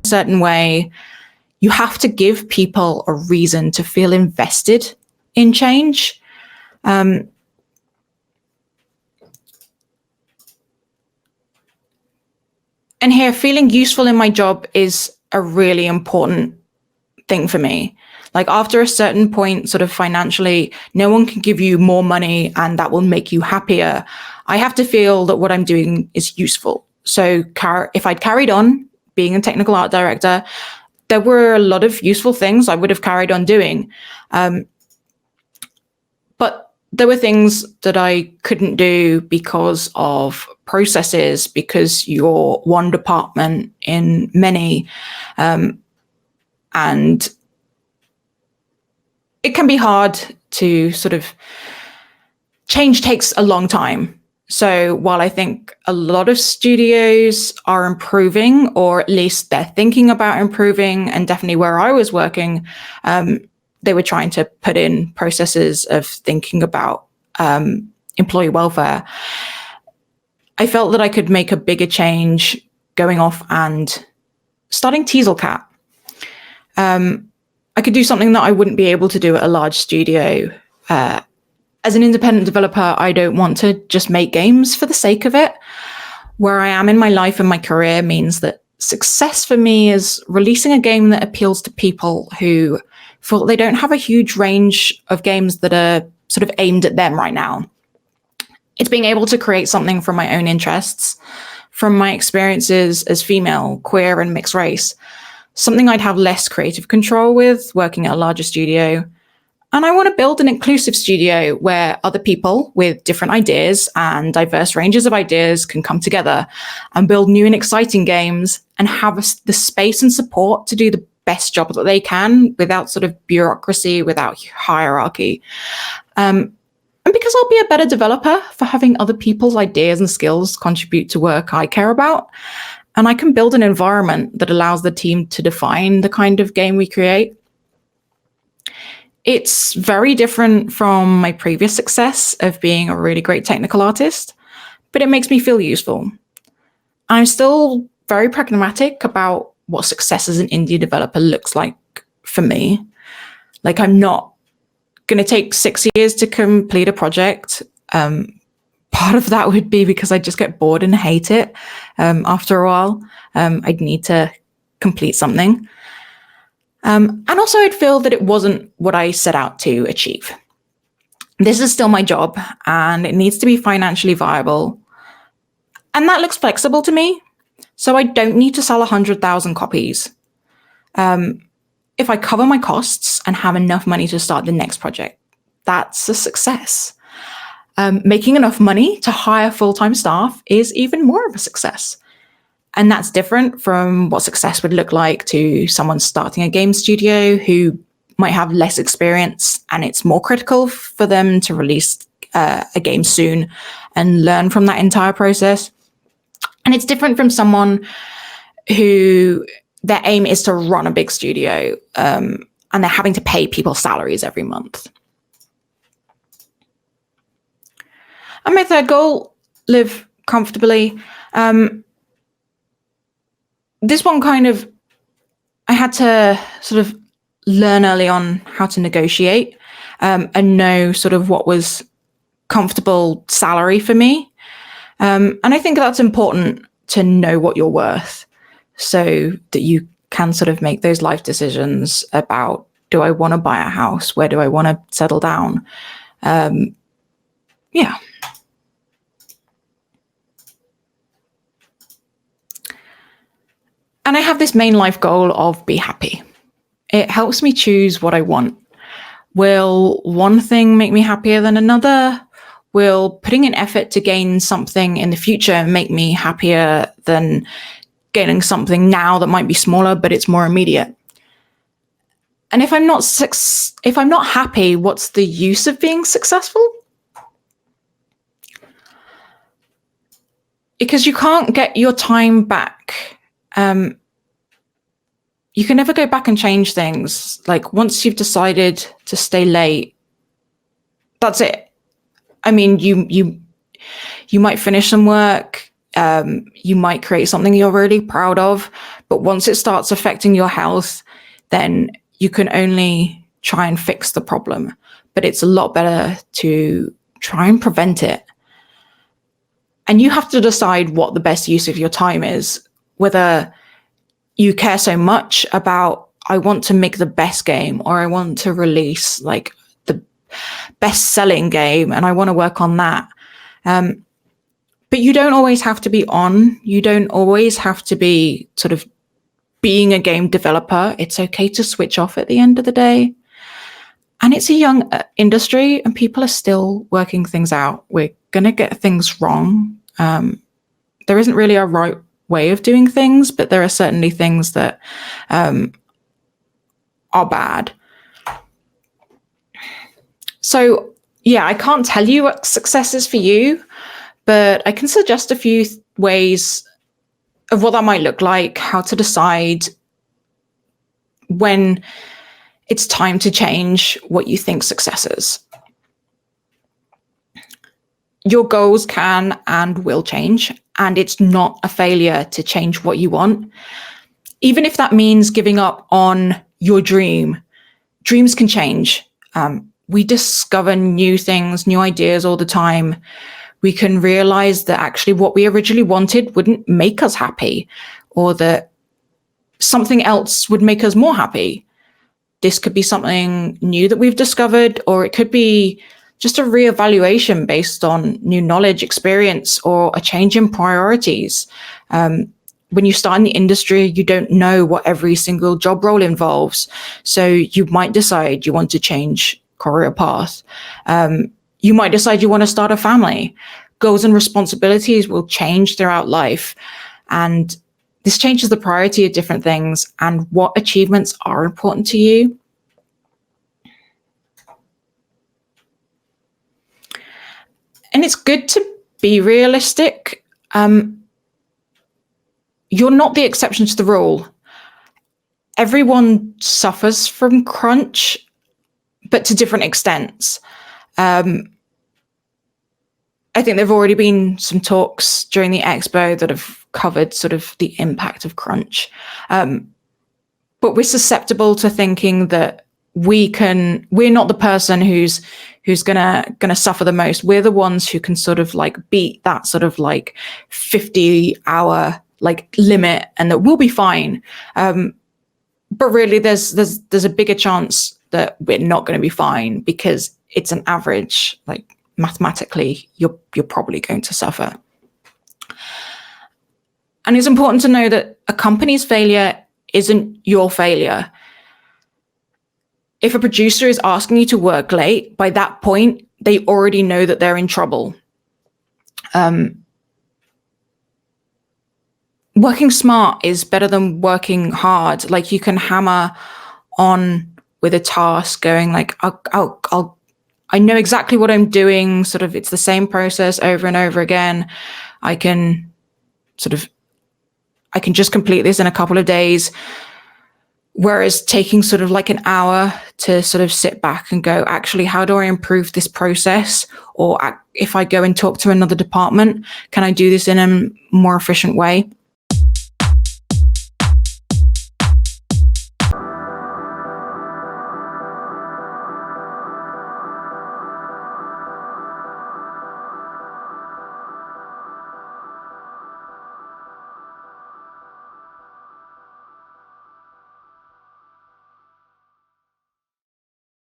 certain way, you have to give people a reason to feel invested in change. And here, feeling useful in my job is a really important thing for me. Like after a certain point, sort of financially, no one can give you more money and that will make you happier. I have to feel that what I'm doing is useful. So if I'd carried on being a technical art director, there were a lot of useful things I would have carried on doing. But there were things that I couldn't do because of processes, because you're one department in many. And it can be hard to sort of change takes a long time. So while I think a lot of studios are improving, or at least they're thinking about improving, and definitely where I was working, they were trying to put in processes of thinking about employee welfare. I felt that I could make a bigger change going off and starting Teaselcat. I could do something that I wouldn't be able to do at a large studio. As an independent developer, I don't want to just make games for the sake of it. Where I am in my life and my career means that success for me is releasing a game that appeals to people who feel they don't have a huge range of games that are sort of aimed at them right now. It's being able to create something from my own interests, from my experiences as female, queer, and mixed race, something I'd have less creative control with working at a larger studio. And I want to build an inclusive studio where other people with different ideas and diverse ranges of ideas can come together and build new and exciting games and have the space and support to do the best job that they can without sort of bureaucracy, without hierarchy. And because I'll be a better developer for having other people's ideas and skills contribute to work I care about. And I can build an environment that allows the team to define the kind of game we create. It's very different from my previous success of being a really great technical artist, but it makes me feel useful. I'm still very pragmatic about what success as an indie developer looks like for me. Like, I'm not going to take 6 years to complete a project. Part of that would be because I just get bored and hate it after a while. I'd need to complete something. And also I'd feel that it wasn't what I set out to achieve. This is still my job and it needs to be financially viable. And that looks flexible to me. So I don't need to sell 100,000 copies. If I cover my costs and have enough money to start the next project, that's a success. Making enough money to hire full-time staff is even more of a success. And that's different from what success would look like to someone starting a game studio who might have less experience, and it's more critical for them to release a game soon and learn from that entire process. And it's different from someone who their aim is to run a big studio and they're having to pay people salaries every month. And my third goal, live comfortably. This one I had to sort of learn early on how to negotiate and know sort of what was comfortable salary for me. And I think that's important to know what you're worth so that you can sort of make those life decisions about, do I want to buy a house? Where do I want to settle down? Yeah. And I have this main life goal of be happy. It helps me choose what I want. Will one thing make me happier than another? Will putting in effort to gain something in the future make me happier than gaining something now that might be smaller, but it's more immediate? And if I'm not happy, what's the use of being successful? Because you can't get your time back. You can never go back and change things. Like, once you've decided to stay late, that's it. I mean, you might finish some work, You might create something you're really proud of, but once it starts affecting your health, then you can only try and fix the problem. But it's a lot better to try and prevent it. And you have to decide what the best use of your time is, whether you care so much about, I want to make the best game, or I want to release like the best selling game and I want to work on that. But you don't always have to be on. You don't always have to be sort of being a game developer. It's okay to switch off at the end of the day. And it's a young industry and people are still working things out. We're going to get things wrong. There isn't really a right way of doing things, but there are certainly things that are bad. So yeah, I can't tell you what success is for you, but I can suggest a few ways of what that might look like, how to decide when it's time to change what you think success is. Your goals can and will change, and it's not a failure to change what you want. Even if that means giving up on your dream, dreams can change. We discover new things, new ideas all the time. We can realize that actually what we originally wanted wouldn't make us happy, or that something else would make us more happy. This could be something new that we've discovered, or it could be just a reevaluation based on new knowledge, experience, or a change in priorities. When you start in the industry, you don't know what every single job role involves. So you might decide you want to change career path. You might decide you want to start a family. Goals and responsibilities will change throughout life. And this changes the priority of different things and what achievements are important to you. And it's good to be realistic. You're not the exception to the rule. Everyone suffers from crunch, but to different extents. I think there've already been some talks during the expo that have covered sort of the impact of crunch. But we're susceptible to thinking that we're not the person who's gonna suffer the most. We're the ones who can sort of like beat that sort of like 50-hour like limit, and that we'll be fine. But really there's a bigger chance that we're not going to be fine, because it's an average. Like mathematically, you're probably going to suffer. And it's important to know that a company's failure isn't your failure. If a producer is asking you to work late, by that point, they already know that they're in trouble. Working smart is better than working hard. Like you can hammer on with a task going like, I know exactly what I'm doing. Sort of, it's the same process over and over again. I can just complete this in a couple of days. Whereas taking sort of like an hour to sort of sit back and go, actually, how do I improve this process? Or if I go and talk to another department, can I do this in a more efficient way?